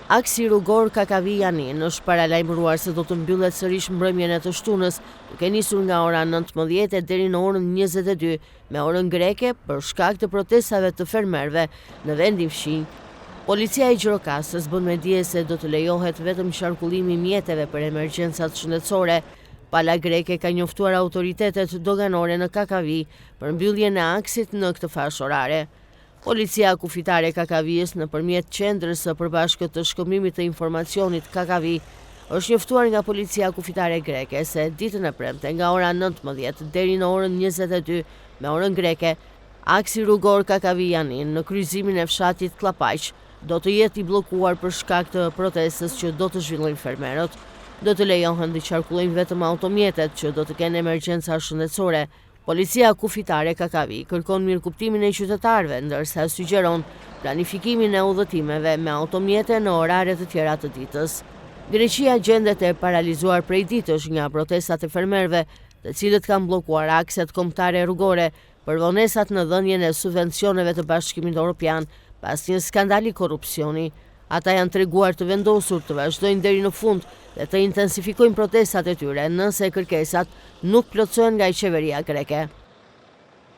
Aksi rrugor Kakavi Janin është paralajmëruar se do të mbyllet sërish mbrëmjen e të shtunës, duke nisur nga ora 19 deri në orën 22 me orën greke për shkak të protestave të fermerëve në vendin fshinj. Policia e Gjirokastës bën me dije se do të lejohet vetëm qarkullimi i mjeteve për emergjencat shëndetësore. Pala greke ka njoftuar autoritetet doganore në Kakavi për mbylljen e aksit në këtë fashë orare. Policia kufitare e Kakavijës nëpërmjet qendrës së përbashkët të shkëmbimit të informacionit Kakavi është njoftuar nga policia kufitare greke se ditën e premte nga ora 19 deri në orën 22 me orën greke, aksi rrugor Kakavi Janin në kryqëzimin e fshatit Klapaq do të jetë i bllokuar për shkak të protestës që do të zhvillojnë fermerët. Do të lejohen të qarkullojnë vetëm automjetet që do të kenë emergjenca shëndetësore. Policia kufitare Kakavi kërkon mirëkuptimin e qytetarëve, ndërsa sugjeron planifikimin e udhëtimeve me automjete në orare të tjera të ditës. Greqia gjendet e paralizuar prej ditësh nga protestat e fermerëve, të cilët kanë bllokuar akset kombëtare rrugore për vonesat në dhënien e subvencioneve të Bashkimit Evropian pas një skandali korrupsioni. Ata janë treguar të vendosur të vazhdojnë deri në fund dhe të intensifikojnë protestat e tyre nëse kërkesat nuk plotësohen nga qeveria greke.